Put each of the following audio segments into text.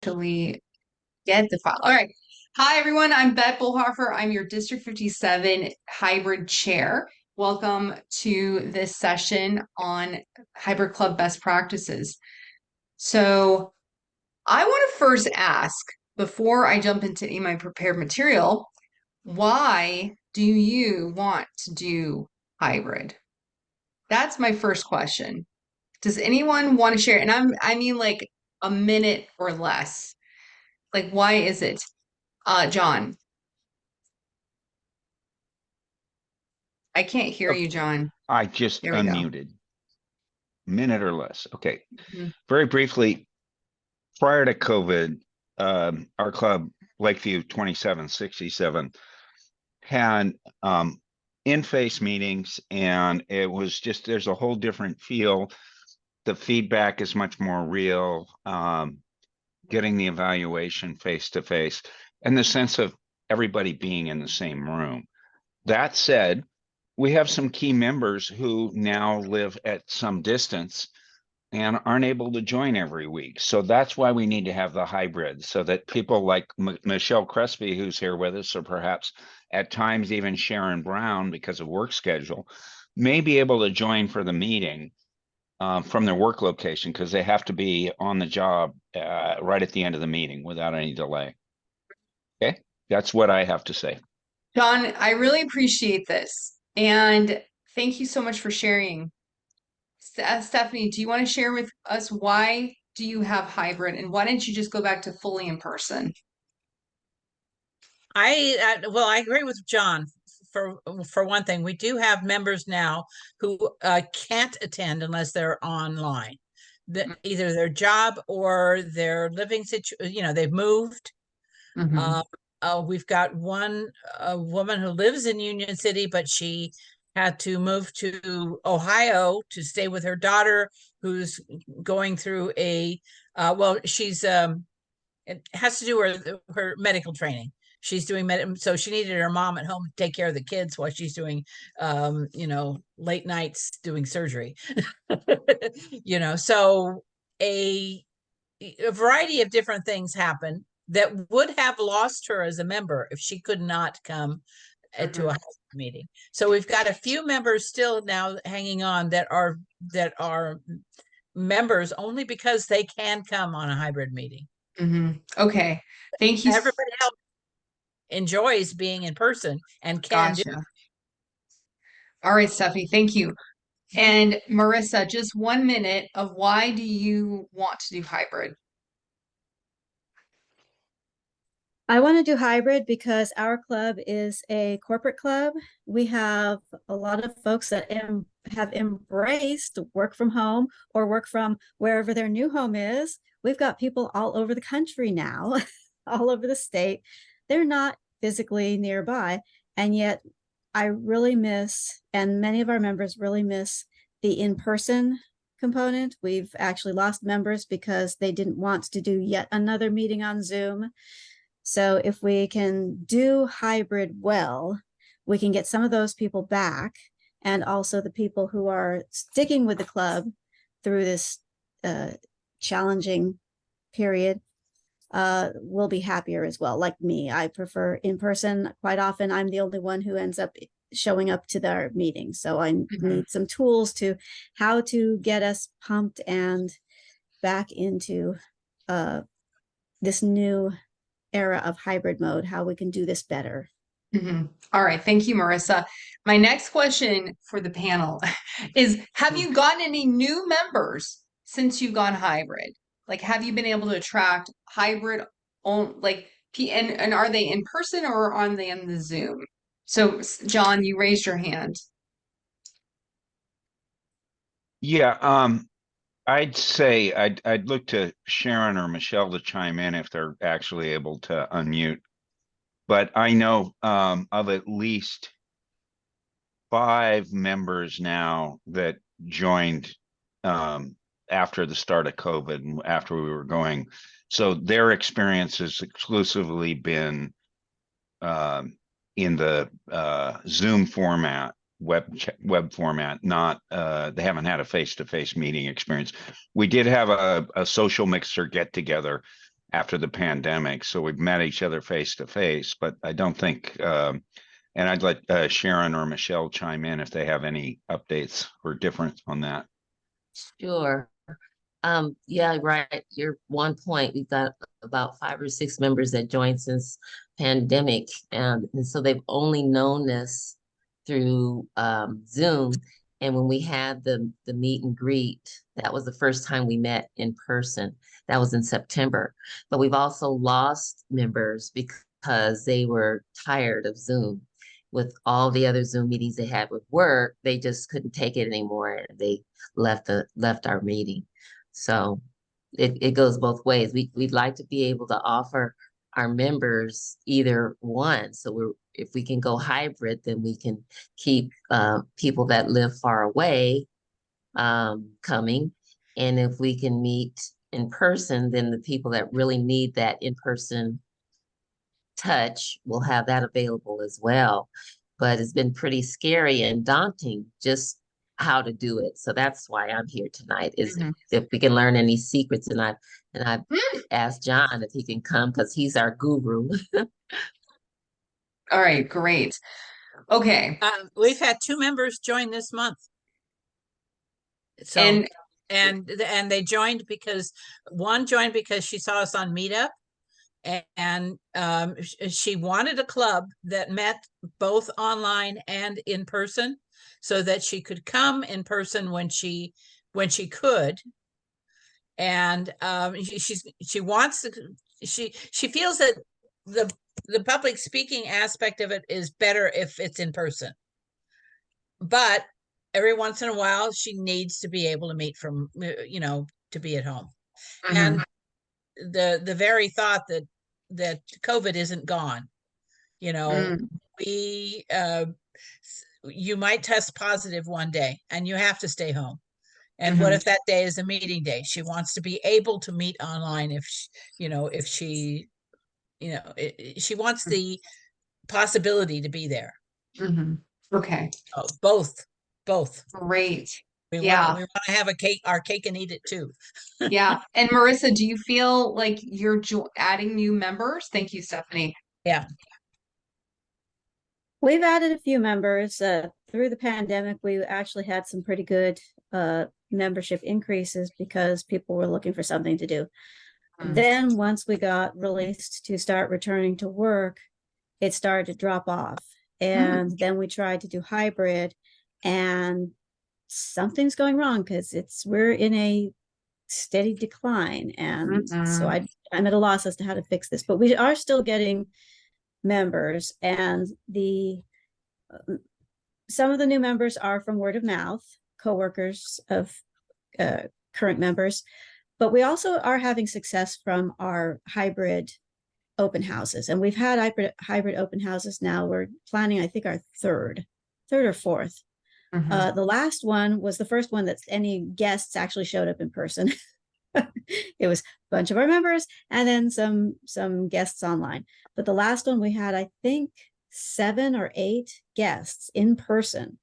actually get the file. All right. Hi, everyone. I'm Beth Bullhofer. I'm your District 57 hybrid chair. Welcome to this session on hybrid club best practices. So I want to first ask, before I jump into any of my prepared material, why do you want to do hybrid? That's my first question. Does anyone want to share? And I mean like a minute or less. Like, why is it? John, I can't hear Okay, you, John. I just There we go. unmuted. Minute or less. Okay. Mhm. Very briefly, prior to COVID, our club, Lakeview 2767, had in-face meetings, and it was just, there's a whole different feel. The feedback is much more real, getting the evaluation face to face, and the sense of everybody being in the same room. That said, we have some key members who now live at some distance and aren't able to join every week. So that's why we need to have the hybrid, so that people like Michelle Crespi, who's here with us, or perhaps at times even Sharon Brown, because of work schedule, may be able to join for the meeting from their work location, because they have to be on the job right at the end of the meeting without any delay. Okay, that's what I have to say. John, I really appreciate this. And thank you so much for sharing. Stephanie, do you want to share with us why do you have hybrid and why didn't you just go back to fully in person? I agree with John. For one thing, we do have members now who can't attend unless they're online. Either their job or their living situation, they've moved. Mhm. We've got one woman who lives in Union City, but she had to move to Ohio to stay with her daughter, who's going through she's it has to do with her medical training. She's doing so she needed her mom at home to take care of the kids while she's doing late nights doing surgery. So a a variety of different things happen that would have lost her as a member if she could not come to a meeting. So we've got a few members still now hanging on that are members only because they can come on a hybrid meeting. Okay. Thank you. Everybody else enjoys being in person and can do. Gotcha. All right, Stephanie, thank you. And Marissa, just 1 minute of why do you want to do hybrid? I want to do hybrid because our club is a corporate club. We have a lot of folks that have embraced work from home or work from wherever their new home is. We've got people all over the country now, all over the state. They're not physically nearby. And yet I really miss, and many of our members really miss, the in-person component. We've actually lost members because they didn't want to do yet another meeting on Zoom. So if we can do hybrid well, we can get some of those people back, and also the people who are sticking with the club through this challenging period will be happier as well. Like me, I prefer in person. Quite often, I'm the only one who ends up showing up to their meetings. So I need some tools to how to get us pumped and back into this new era of hybrid mode, how we can do this better. All right. Thank you, Marissa. My next question for the panel is, have you gotten any new members since you've gone hybrid? Like, have you been able to attract hybrid on and are they in person or are they in the Zoom? So, John, you raised your hand. Yeah, I'd say I'd look to Sharon or Michelle to chime in if they're actually able to unmute. But I know of at least 5 members now that joined after the start of COVID and after we were going. So their experience has exclusively been in the Zoom format, web format, not they haven't had a face-to-face meeting experience. We did have a social mixer get together after the pandemic. So we've met each other face to face, but I don't think, and I'd let Sharon or Michelle chime in if they have any updates or difference on that. Sure. Yeah, right. You're 1 point. We've got about 5 or 6 members that joined since pandemic. And so they've only known this through Zoom. And when we had the meet and greet, that was the first time we met in person. That was in September. But we've also lost members because they were tired of Zoom. With all the other Zoom meetings they had with work, they just couldn't take it anymore. And they left our meeting. So it goes both ways. We'd like to be able to offer our members either one. So if we can go hybrid, then we can keep people that live far away coming. And if we can meet in person, then the people that really need that in-person touch will have that available as well. But it's been pretty scary and daunting just how to do it. So that's why I'm here tonight, is if we can learn any secrets. And I've asked John if he can come because he's our guru. All right, great. Okay. We've had 2 members join this month. So And and they joined because one joined because she saw us on Meetup, and she wanted a club that met both online and in person, so that she could come in person when she could. And she wants to, she feels that the public speaking aspect of it is better if it's in person, but every once in a while she needs to be able to meet from, to be at home. And the very thought that COVID isn't gone, we you might test positive one day and you have to stay home. And what if that day is a meeting day? She wants to be able to meet online if she, she wants the possibility to be there. Okay. Oh, both. Great. We Yeah. want to have our cake and eat it too. Yeah. And Marissa, do you feel like you're adding new members? Thank you, Stephanie. Yeah. We've added a few members. Through the pandemic, we actually had some pretty good membership increases because people were looking for something to do. Then once we got released to start returning to work, it started to drop off. And then we tried to do hybrid, and something's going wrong because we're in a steady decline. And so I'm at a loss as to how to fix this, but we are still getting members, and some of the new members are from word of mouth, coworkers of current members, but we also are having success from our hybrid open houses. And we've had hybrid open houses now. We're planning, I think, our third or fourth. The last one was the first one that any guests actually showed up in person. It was a bunch of our members and then some guests online. But the last one we had, I think, 7 or 8 guests in person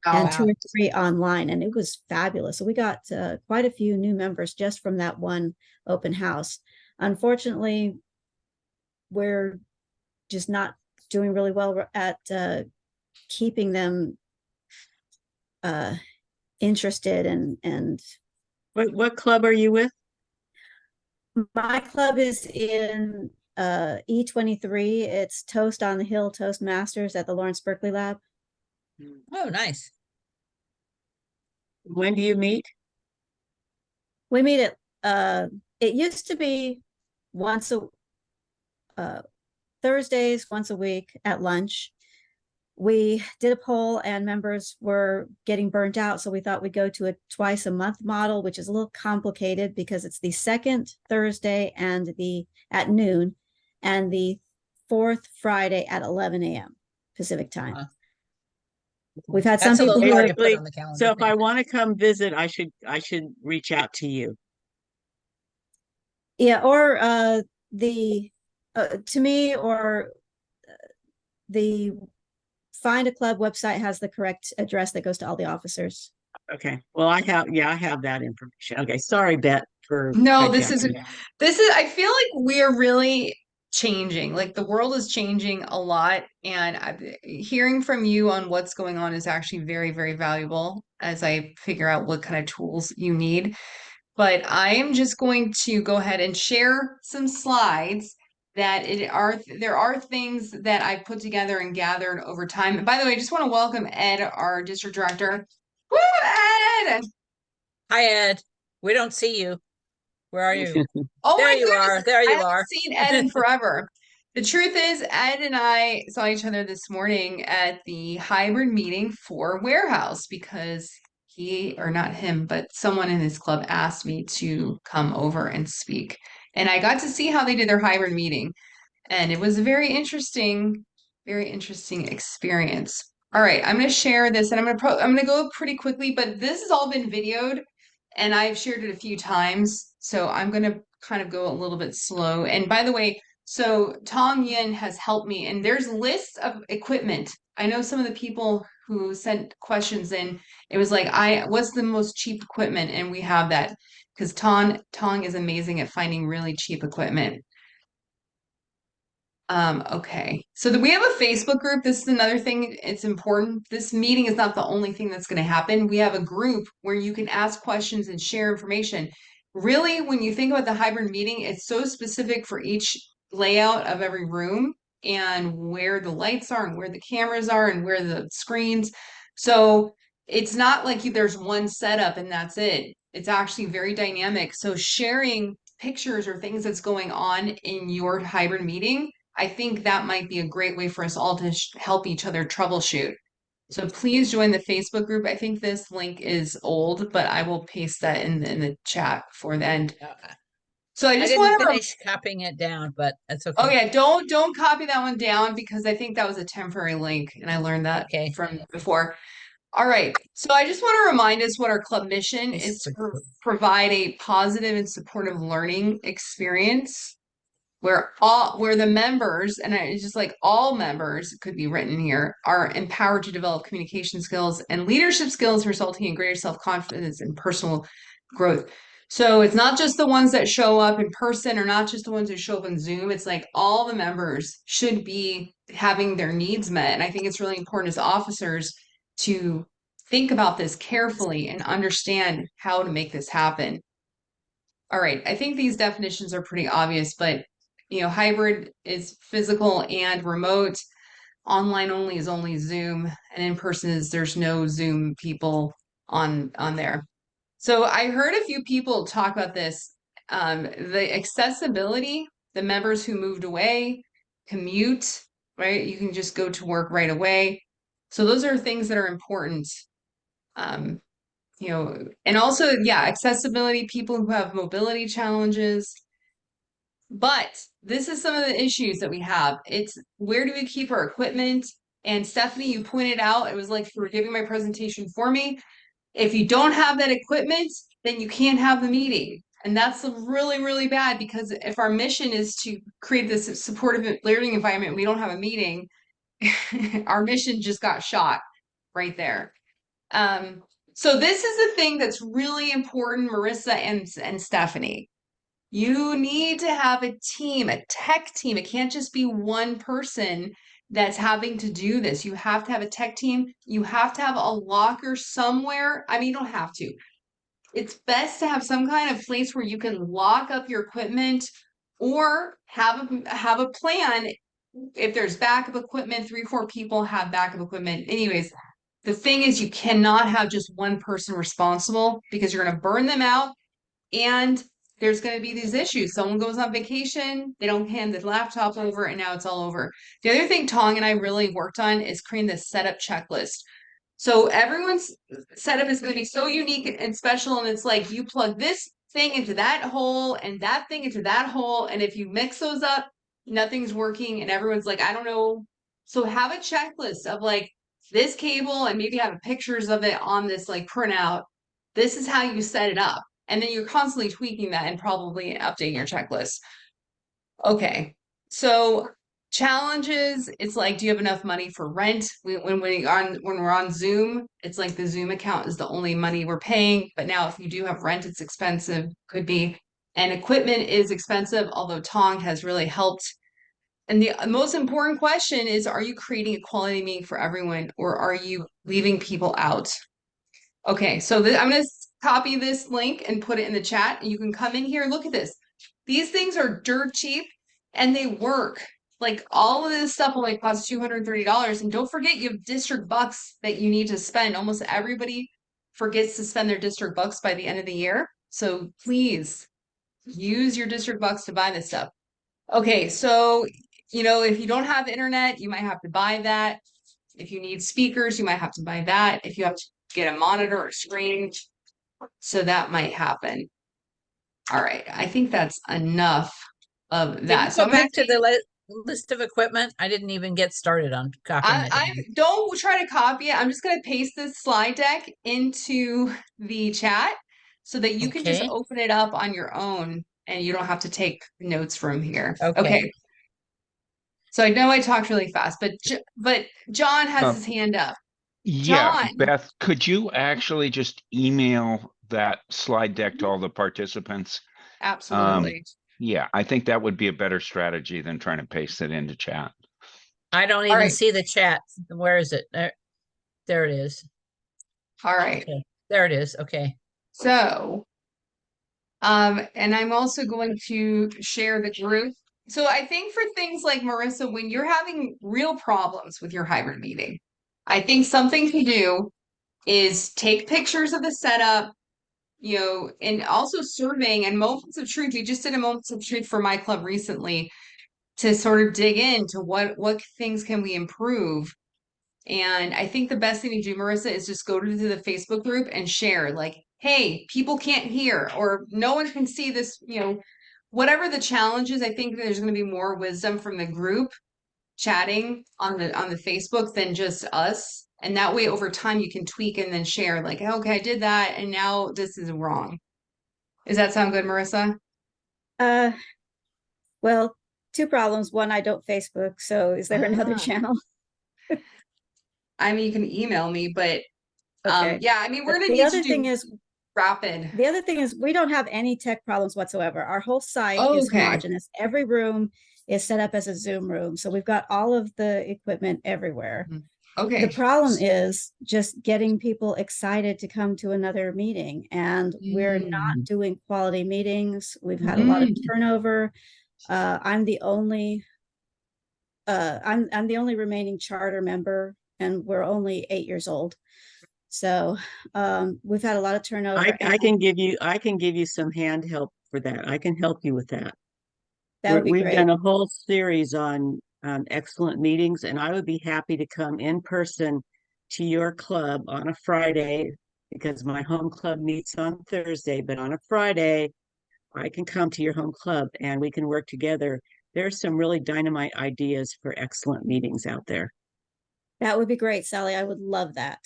and 2 or 3 online, and it was fabulous. So we got quite a few new members just from that one open house. Unfortunately, we're just not doing really well at keeping them interested and What club are you with? my club is in E23. It's Toast on the Hill Toastmasters at the Lawrence Berkeley Lab. Oh, nice. When do you meet? We meet at it used to be Thursdays once a week at lunch. We did a poll and members were getting burnt out, so we thought we'd go to a twice a month model, which is a little complicated because it's the second Thursday and at noon, and the fourth Friday at 11 a.m. Pacific time. We've had some people who hard are, to put on the calendar. So if I want to come visit, I should reach out to you. yeah, or to me, or the Find a Club website has the correct address that goes to all the officers. Okay. Well, I have that information. Okay. Sorry, Bet, for No, hijacking. I feel like we're really changing. Like the world is changing a lot, and hearing from you on what's going on is actually very, very valuable as I figure out what kind of tools you need. But I am just going to go ahead and share some slides that there are things that I put together and gathered over time. And by the way, I just want to welcome Ed, our district director. Woo, Ed! Hi, Ed. We don't see you. Where are you? Oh There my you goodness, are. There I you haven't are. seen Ed in forever. The truth is, Ed and I saw each other this morning at the hybrid meeting for Warehouse because he, or not him, but someone in his club asked me to come over and speak. And I got to see how they did their hybrid meeting. And it was a very interesting experience. All right, I'm going to share this and I'm going to go pretty quickly, but this has all been videoed and I've shared it a few times. So I'm going to kind of go a little bit slow. And by the way, so Tong Yin has helped me and there's lists of equipment. I know some of the people who sent questions in, it was like, what's the most cheap equipment? And we have that because Tong is amazing at finding really cheap equipment. Okay. So we have a Facebook group. This is another thing. It's important. This meeting is not the only thing that's going to happen. We have a group where you can ask questions and share information. Really, when you think about the hybrid meeting, it's so specific for each layout of every room and where the lights are and where the cameras are and where the screens. So it's not like there's one setup and that's it. It's actually very dynamic. So sharing pictures or things that's going on in your hybrid meeting, I think that might be a great way for us all to help each other troubleshoot. So please join the Facebook group. I think this link is old, but I will paste that in the chat for the end. So I I just didn't want to, finish copying it down, but that's oh okay. yeah, don't copy that one down because I think that was a temporary link and I learned that Okay. from before. All right. So I just want to remind us what our club mission is to provide a positive and supportive learning experience where the members, and it's just like all members could be written here, are empowered to develop communication skills and leadership skills resulting in greater self-confidence and personal growth. So it's not just the ones that show up in person or not just the ones who show up on Zoom. It's like all the members should be having their needs met. And I think it's really important as officers to think about this carefully and understand how to make this happen. All right, I think these definitions are pretty obvious, but hybrid is physical and remote. Online only is only Zoom, and in person is there's no Zoom people on there. So I heard a few people talk about this. The accessibility, the members who moved away, commute, right? You can just go to work right away. So those are things that are important. Um, and also, yeah, accessibility, people who have mobility challenges. But this is some of the issues that we have. It's where do we keep our equipment? And Stephanie, you pointed out, it was like you were giving my presentation for me. If you don't have that equipment, then you can't have the meeting. And that's really, really bad because if our mission is to create this supportive learning environment, we don't have a meeting, our mission just got shot right there. So this is the thing that's really important, Marissa and Stephanie. You need to have a team, a tech team. It can't just be one person that's having to do this. You have to have a tech team. You have to have a locker somewhere. I mean, you don't have to. It's best to have some kind of place where you can lock up your equipment or have a plan. If there's backup equipment, 3-4 people have backup equipment. Anyways, the thing is you cannot have just one person responsible because you're going to burn them out and there's going to be these issues. Someone goes on vacation, they don't hand the laptop over, and now it's all over. The other thing Tong and I really worked on is creating this setup checklist. So everyone's setup is going to be so unique and special, and it's like you plug this thing into that hole and that thing into that hole, and if you mix those up, nothing's working, and everyone's like, I don't know. So have a checklist of like this cable, and maybe have pictures of it on this like printout. This is how you set it up. And then you're constantly tweaking that and probably updating your checklist. Okay, so Challenges, it's like, do you have enough money for rent? When we're on Zoom, it's like the Zoom account is the only money we're paying. But now if you do have rent, it's expensive, could be. And equipment is expensive, although Tong has really helped. And the most important question is, are you creating a quality meeting for everyone, or are you leaving people out? Okay, so I'm going to copy this link and put it in the chat. And you can come in here and look at this. These things are dirt cheap and they work. Like all of this stuff only costs $230. And don't forget, you have district bucks that you need to spend. Almost everybody forgets to spend their district bucks by the end of the year. So please use your district bucks to buy this stuff. Okay, so, if you don't have internet, you might have to buy that. If you need speakers, you might have to buy that. If you have to get a monitor or screen, so that might happen. All right, I think that's enough of Can that. you So go back to the list of equipment? I didn't even get started on copying it. I don't try to copy it. I'm just going to paste this slide deck into the chat so that you can just Okay. open it up on your own and you don't have to take notes from here. Okay. So I know I talked really fast, but John has his hand up. Yeah, John. Beth, could you actually just email that slide deck to all the participants? Absolutely. Yeah, I think that would be a better strategy than trying to paste it into chat. I don't All even right. see the chat. Where is it? There it is. All right. Okay. There it is. Okay. So, and I'm also going to share the group. So I think for things like Marissa, when you're having real problems with your hybrid meeting, I think something to do is take pictures of the setup, and also surveying and moments of truth. We just did a moments of truth for my club recently to sort of dig into what things can we improve. And I think the best thing to do, Marissa, is just go to the Facebook group and share, like, hey, people can't hear, or no one can see this, whatever the challenge is. I think there's going to be more wisdom from the group chatting on the Facebook than just us. And that way, over time, you can tweak and then share, like, okay, I did that, and now this is wrong. Does that sound good, Marissa? Well, two problems. One, I don't Facebook, so is there another Ah. channel? I mean, you can email me, but Okay. yeah, I mean, we're gonna The need to other thing do is, rapid. the other thing is we don't have any tech problems whatsoever. Our whole site is Okay. homogeneous. Every room is set up as a Zoom room. So we've got all of the equipment everywhere. Okay. The problem is just getting people excited to come to another meeting, and we're not doing quality meetings. We've had a lot of turnover. I'm the only I'm the only remaining charter member, and we're only 8 years old. So we've had a lot of turnover. I can give you some hand help for that. I can help you with that. That would be We've great. done a whole series on excellent meetings, and I would be happy to come in person to your club on a Friday, because my home club meets on Thursday, but on a Friday, I can come to your home club and we can work together. There's some really dynamite ideas for excellent meetings out there. That would be great, Sally. I would love that.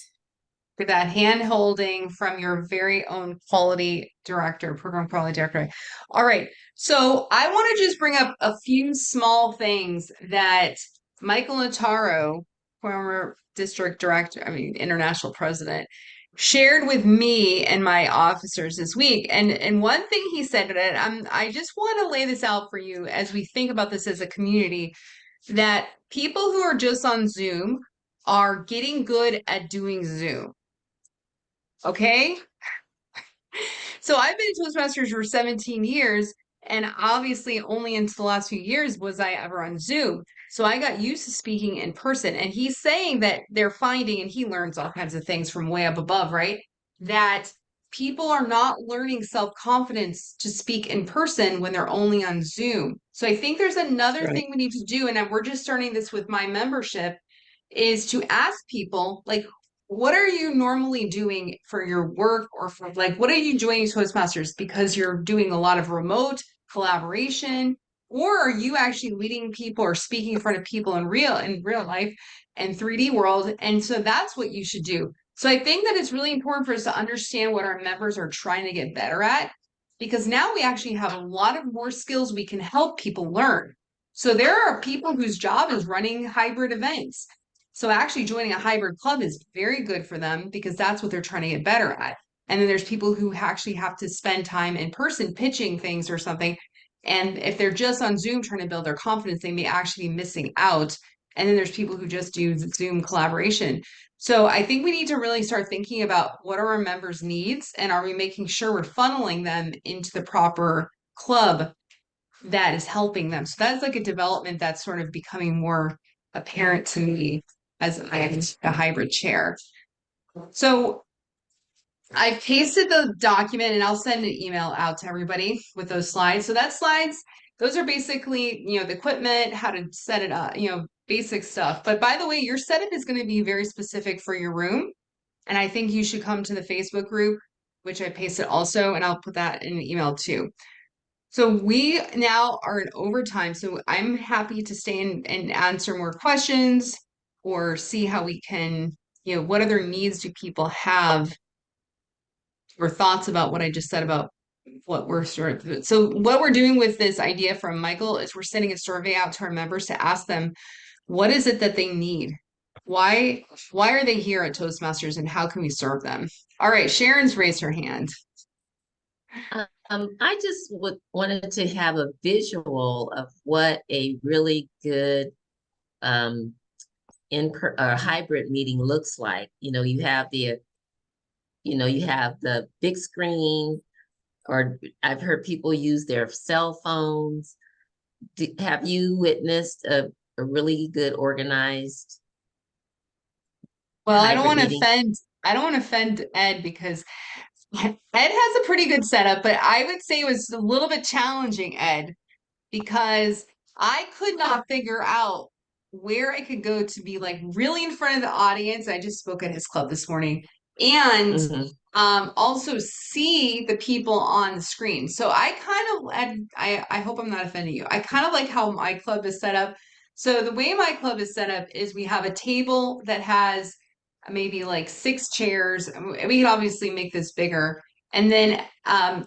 For that hand holding from your very own quality director, program quality director. All right. So I want to just bring up a few small things that Michael Notaro, former district director, international president, shared with me and my officers this week. And one thing he said that I just want to lay this out for you as we think about this as a community, that people who are just on Zoom are getting good at doing Zoom. Okay. So I've been Toastmasters for 17 years, and obviously only until the last few years was I ever on Zoom. So I got used to speaking in person. And he's saying that they're finding, and he learns all kinds of things from way up above, right? That people are not learning self-confidence to speak in person when they're only on Zoom. So I think there's another thing we need to do, and we're just starting this with my membership, is to ask people, like, what are you normally doing for your work, or for, like, what are you joining Toastmasters because you're doing a lot of remote collaboration, or are you actually leading people or speaking in front of people in real life and 3D world? And so that's what you should do. So I think that it's really important for us to understand what our members are trying to get better at, because now we actually have a lot of more skills we can help people learn. So there are people whose job is running hybrid events. So actually joining a hybrid club is very good for them because that's what they're trying to get better at. And then there's people who actually have to spend time in person pitching things or something. And if they're just on Zoom trying to build their confidence, they may actually be missing out. And then there's people who just do Zoom collaboration. So I think we need to really start thinking about what are our members' needs and are we making sure we're funneling them into the proper club that is helping them. So that's like a development that's sort of becoming more apparent to me as I am a hybrid chair. So I pasted the document and I'll send an email out to everybody with those slides. So that slides, those are basically, the equipment, how to set it up, basic stuff. But by the way, your setup is going to be very specific for your room. And I think you should come to the Facebook group, which I pasted also, and I'll put that in an email too. So we now are in overtime. So I'm happy to stay and answer more questions or see how we can, what other needs do people have or thoughts about what I just said about what we're sort of. So what we're doing with this idea from Michael is we're sending a survey out to our members to ask them, what is it that they need? Why are they here at Toastmasters and how can we serve them? All right, Sharon's raised her hand. I just wanted to have a visual of what a really good hybrid meeting looks like. You have the big screen, or I've heard people use their cell phones. Have you witnessed a really good organized Well, I don't hybrid want to meeting? offend Ed because Ed has a pretty good setup, but I would say it was a little bit challenging, Ed, because I could not figure out where I could go to be like really in front of the audience. I just spoke at his club this morning and Mhm. also see the people on the screen. So I kind of, Ed, I hope I'm not offending you. I kind of like how my club is set up. So the way my club is set up is we have a table that has maybe like 6 chairs. We can obviously make this bigger. And then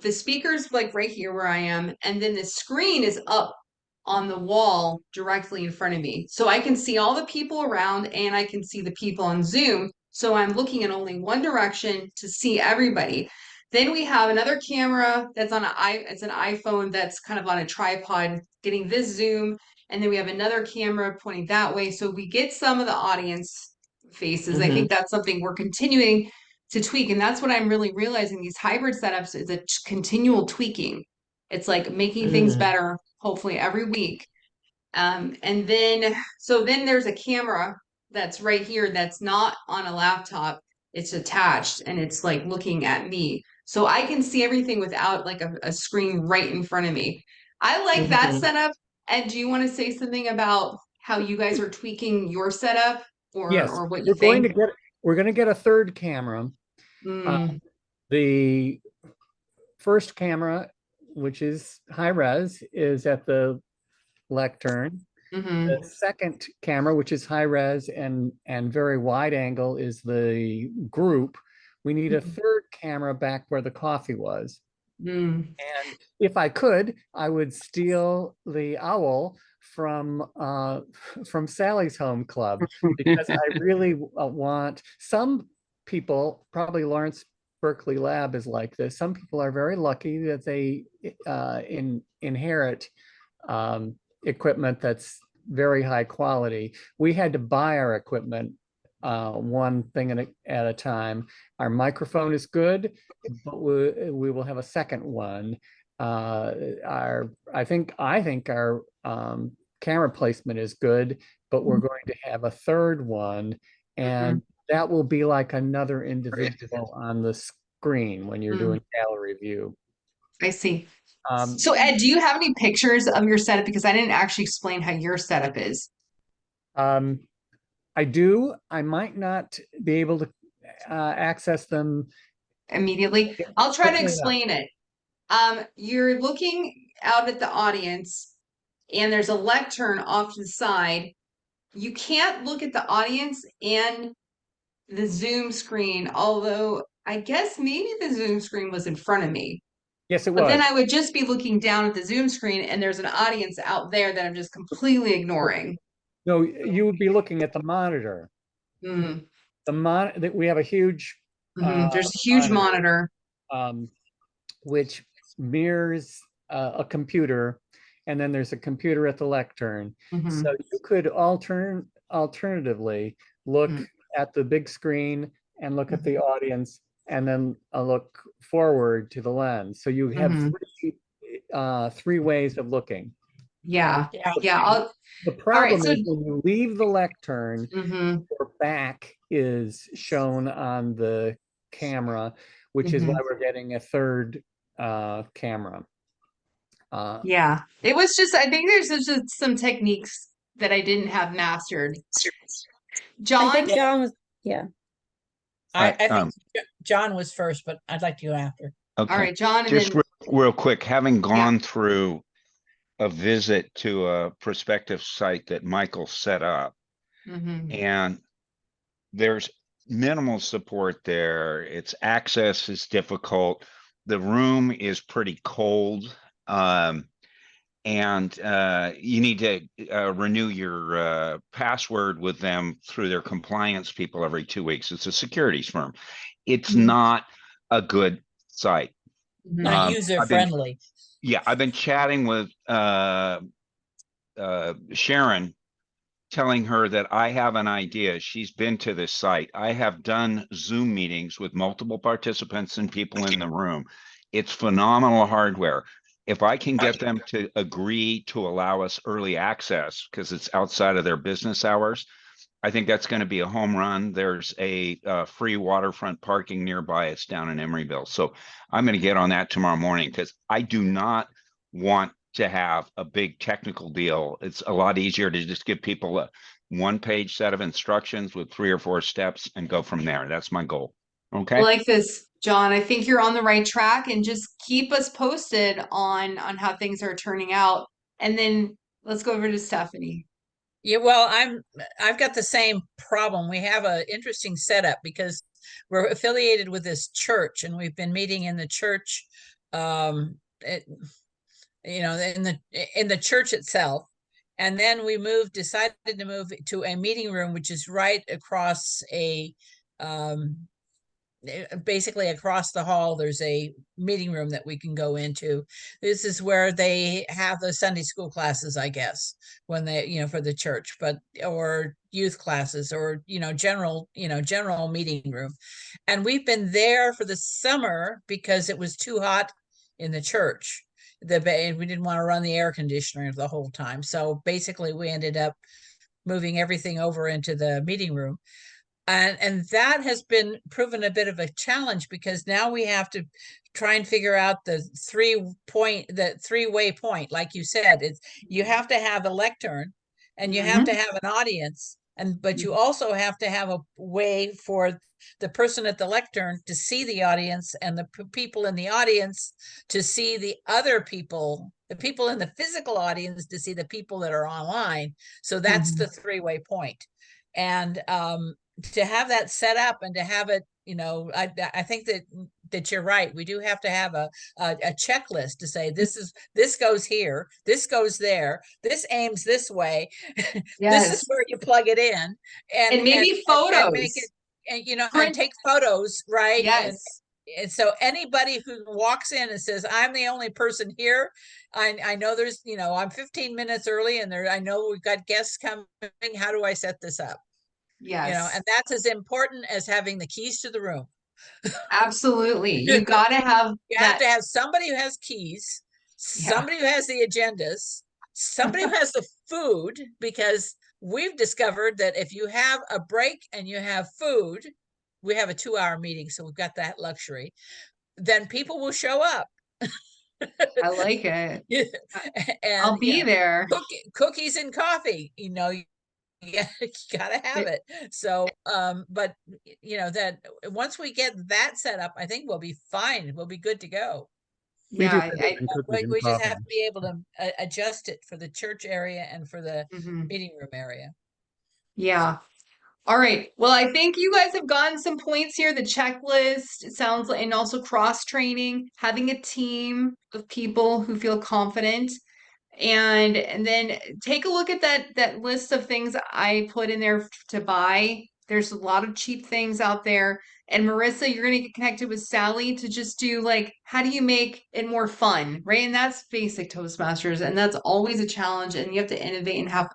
the speaker's like right here where I am. And then the screen is up on the wall directly in front of me. So I can see all the people around and I can see the people on Zoom. So I'm looking in only one direction to see everybody. Then we have another camera that's on it's an iPhone that's kind of on a tripod getting this zoom. And then we have another camera pointing that way. So we get some of the audience faces. I think that's something we're continuing to tweak. And that's what I'm really realizing these hybrid setups is a continual tweaking. It's like making things Mhm. better, hopefully every week. And then, so then there's a camera that's right here that's not on a laptop. It's attached and it's like looking at me. So I can see everything without like a screen right in front of me. I like that Mhm. setup. Ed, do you want to say something about how you guys are tweaking your setup Yes, or what you think? we're going to get a third camera. Mm, The first camera, which is high res, is at the lectern. hmm The second camera, which is high res and very wide angle, is the group. We need a third camera back where the coffee was. mm. And if I could, I would steal the owl from Sally's home club because I really want some people, probably Lawrence Berkeley Lab is like this. Some people are very lucky that they inherit equipment that's very high quality. We had to buy our equipment one thing at a time. Our microphone is good, but we will have a second one. I think our camera placement is good, but we're going to have a third one, and that will be like another individual on the screen when you're doing gallery view. I see. Um, So Ed, do you have any pictures of your setup? Because I didn't actually explain how your setup is. um, I do. I might not be able to access them Immediately. I'll try to quickly enough. explain it. You're looking out at the audience and there's a lectern off to the side. You can't look at the audience and the Zoom screen, although I guess maybe the Zoom screen was in front of me. Yes, it But then was. I would just be looking down at the Zoom screen and there's an audience out there that I'm just completely ignoring. No, you would be looking at the monitor. Mhm, That we have a huge There's a huge monitor. um, which mirrors a computer, and then there's a computer at the lectern. Mhm. So you could alternatively look Mhm. at the big screen and look at Mhm. the audience, and then look forward to the lens. So you have Mhm. three ways of looking. Yeah. Yeah. Yeah. The problem so- is when you leave the lectern, Mhm, your back is shown on the camera, which is why mhm. we're getting a third camera. Yeah. It was just, I think there's just some techniques that I didn't have mastered. I John, think John was, yeah. I Right, think John was first, but I'd like to go after. all okay. right, John, and Just then real quick, having gone through a visit to a prospective site that Michael set up, Mhm, and there's minimal support there. Its access is difficult. The room is pretty cold. And you need to renew your password with them through their compliance people every 2 weeks. It's a securities firm. It's Mhm. not a good site. mhm. Not I've user been friendly. I've been chatting with Sharon, telling her that I have an idea. She's been to this site. I have done Zoom meetings with multiple participants and people in the room. It's phenomenal hardware. If I can get them to agree to allow us early access, because it's outside of their business hours, I think that's going to be a home run. There's a free waterfront parking nearby. It's down in Emeryville. So I'm going to get on that tomorrow morning, because I do not want to have a big technical deal. It's a lot easier to just give people a one-page set of instructions with 3 or 4 steps and go from there. That's my goal. I Okay. like this, John. I think you're on the right track, and just keep us posted on how things are turning out. And then let's go over to Stephanie. Yeah, well, I've got the same problem. We have an interesting setup because we're affiliated with this church, and we've been meeting in the church, it, in the church itself. And then we decided to move to a meeting room, which is right across basically across the hall. There's a meeting room that we can go into. This is where they have the Sunday school classes, I guess, when they, for the church, or youth classes, or, general meeting room. And we've been there for the summer because it was too hot in the church. We didn't want to run the air conditioner the whole time. So basically we ended up moving everything over into the meeting room. And that has been proven a bit of a challenge, because now we have to try and figure out the three-way point. Like you said, you have to have a lectern, and you have to have an audience, but you also have to have a way for the person at the lectern to see the audience, and the people in the audience to see the other people, the people in the physical audience to see the people that are online. So that's the three-way point. And to have that set up and to have it, I think that you're right. We do have to have a checklist to say this goes here, this goes there, this aims this way. This is where you plug it in, And maybe photos. and make it, and Print. take photos, right? Yes. And so anybody who walks in and says, I'm the only person here, I know there's, I'm 15 minutes early, and I know we've got guests coming. How do I set this up? Yes. And that's as important as having the keys to the room. Absolutely. You got to have You that. have to have somebody who has keys, somebody who has the agendas, somebody who has the food, because we've discovered that if you have a break and you have food, we have a 2-hour meeting, so we've got that luxury, then people will show up. I like it. And I'll be there. Cookies and coffee, yeah, you gotta have it. So but that once we get that set up, I think we'll be fine. We'll be good to go. We do Yeah. cookies and We just coffee. have to be able to adjust it for the church area and for the Mhm. meeting room area. Yeah. All right. Well, I think you guys have gotten some points here. The checklist, it sounds like, and also cross training, having a team of people who feel confident. And then take a look at that list of things I put in there to buy. There's a lot of cheap things out there. And Marissa, you're gonna get connected with Sally to just do like, how do you make it more fun, right? And that's basic Toastmasters, and that's always a challenge. And you have to innovate and have,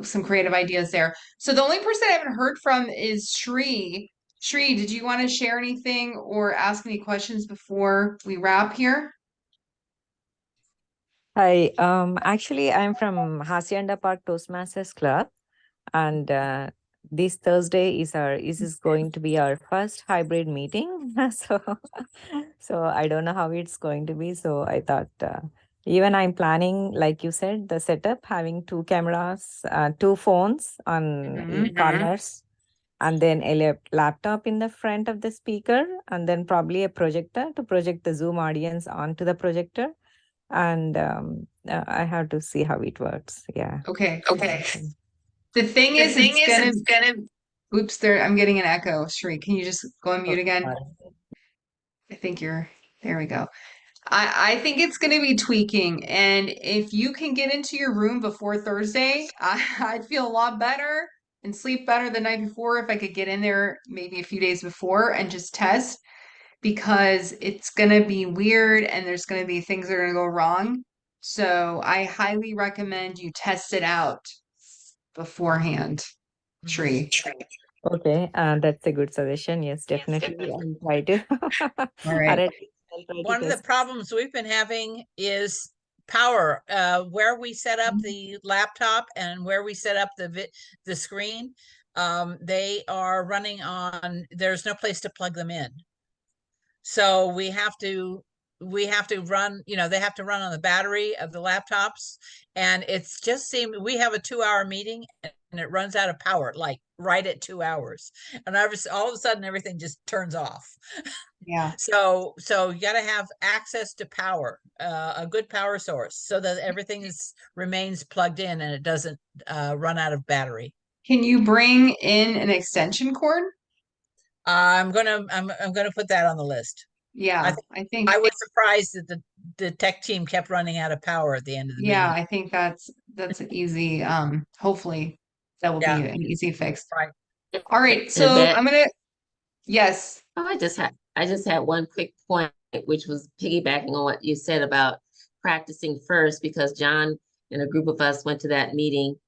some creative ideas there. So the only person I haven't heard from is Shri. Shri, did you want to share anything or ask any questions before we wrap here? Hi, actually, I'm from Hacienda Park Toastmasters Club, and this Thursday is going to be our first hybrid meeting. So I don't know how it's going to be. So I thought, even I'm planning, like you said, the setup, having 2 cameras, 2 phones in corners, and then a laptop in the front of the speaker, and then probably a projector to project the Zoom audience onto the projector. And I have to see how it works. Yeah. Okay. Okay. The thing is, it's gonna. Oops, there. I'm getting an echo. Shri, can you just go on mute again? I think there we go. I think it's going to be tweaking. And if you can get into your room before Thursday, I'd feel a lot better and sleep better the night before if I could get in there maybe a few days before and just test, because it's going to be weird and there's going to be things that are going to go wrong. So I highly recommend you test it out beforehand, Shri. Okay, that's a good suggestion. Yes, definitely. I'll try to. All right. I'll try to One of the test. problems we've been having is power. Where we set up the laptop and where we set up the screen, they are running on. There's no place to plug them in, so we have to run. They have to run on the battery of the laptops, and it's just seemed we have a 2-hour meeting and it runs out of power like right at 2 hours, and all of a sudden everything just turns off. Yeah. So you got to have access to power, a good power source, so that everything remains plugged in and it doesn't run out of battery. Can you bring in an extension cord? I'm gonna put that on the list. Yeah, I think I was surprised that the tech team kept running out of power at the end of the yeah, meeting. I think that's an easy hopefully that will Yeah. be an easy fix. Right. All right, And so that- I'm gonna yes. Oh, I just had one quick point, which was piggybacking on what you said about practicing first, because John and a group of us went to that meeting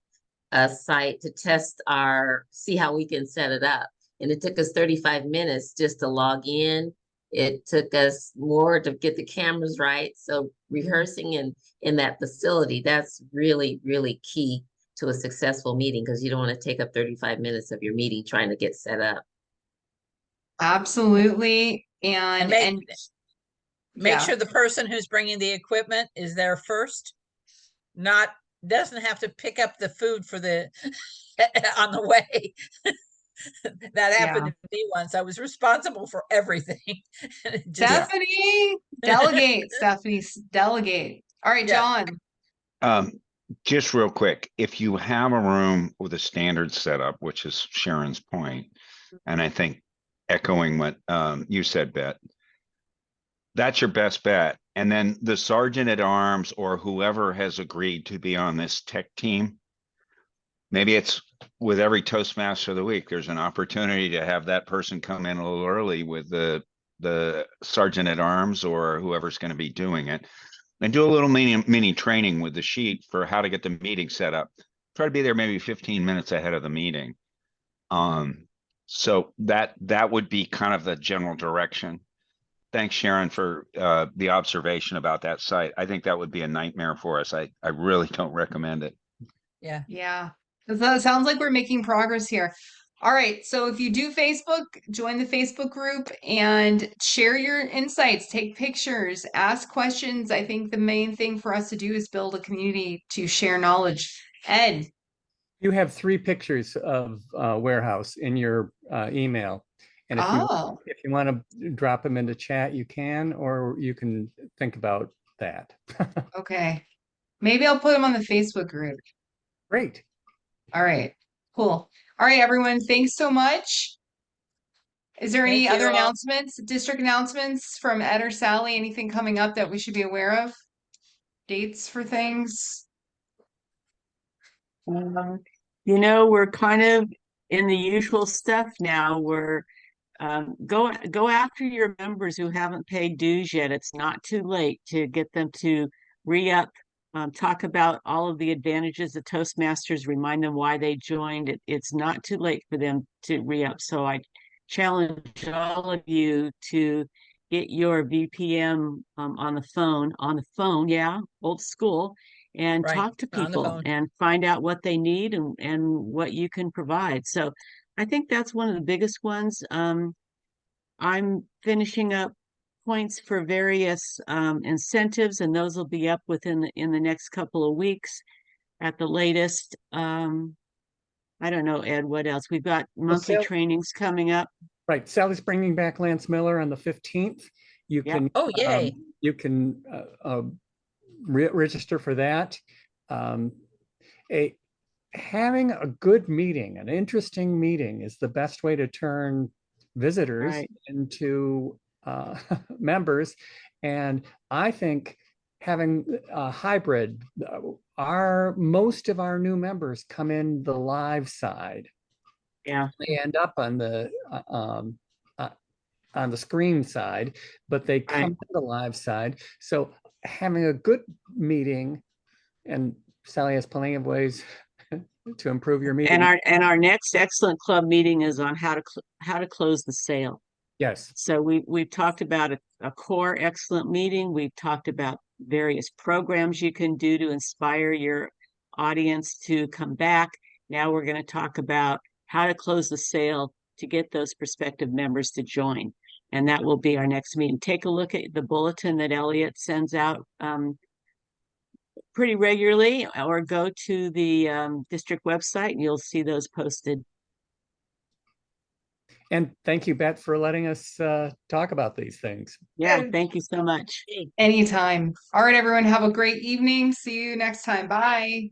site to see how we can set it up. And it took us 35 minutes just to log in. It took us more to get the cameras right. So rehearsing in that facility, that's really, really key to a successful meeting, because you don't want to take up 35 minutes of your meeting trying to get set up. Absolutely. And make sure the person who's bringing the equipment is there first, doesn't have to pick up the food for the on the way. That happened to me once. I was responsible for everything. Stephanie, delegate, Stephanie, delegate. All right, Yeah. John. Just real quick, if you have a room with a standard setup, which is Sharon's point, and I think echoing what you said, Bet, that's your best bet. And then the sergeant at arms or whoever has agreed to be on this tech team, maybe it's with every Toastmaster of the week, there's an opportunity to have that person come in a little early with the sergeant at arms or whoever's going to be doing it, and do a little mini training with the sheet for how to get the meeting set up. Try to be there maybe 15 minutes ahead of the meeting. So that would be kind of the general direction. Thanks, Sharon, for the observation about that site. I think that would be a nightmare for us. I really don't recommend it. Yeah. Yeah. It sounds like we're making progress here. All right. So if you do Facebook, join the Facebook group and share your insights, take pictures, ask questions. I think the main thing for us to do is build a community to share knowledge. Ed. You have 3 pictures of Warehouse in your email. And if you want to drop them into chat, you can, or you can think about that. Okay. Maybe I'll put them on the Facebook group. Great. All right. Cool. All right, everyone, thanks so much. Is there any Thank other you all. announcements, district announcements from Ed or Sally? Anything coming up that we should be aware of? Dates for things? You know, we're kind of in the usual stuff now. We're go after your members who haven't paid dues yet. It's not too late to get them to re-up. Talk about all of the advantages of Toastmasters, remind them why they joined. It's not too late for them to re-up. So I challenge all of you to get your VPM on the phone, yeah, old school, and Right, talk to on the people phone. and find out what they need and what you can provide. So I think that's one of the biggest ones. I'm finishing up points for various incentives, and those will be up within in the next couple of weeks at the latest. I don't know, Ed, what else? We've got monthly Sal- trainings coming up. Right, Sally's bringing back Lance Miller on the 15th. You Yep. can, Oh, yay. you can register for that. Having a good meeting, an interesting meeting is the best way to turn visitors Right. into members. And I think having a hybrid, most of our new members come in the live side. Yeah. They end up on the screen side, but they come Right. to the live side. So having a good meeting, and Sally has plenty of ways to improve your meeting. And our next excellent club meeting is on how to close the sale. Yes. So we've talked about a core excellent meeting. We've talked about various programs you can do to inspire your audience to come back. Now we're going to talk about how to close the sale to get those prospective members to join. And that will be our next meeting. Take a look at the bulletin that Elliot sends out pretty regularly, or go to the district website and you'll see those posted. And thank you, Bet, for letting us talk about these things. Yeah, thank you so much. Anytime. All right, everyone, have a great evening. See you next time. Bye.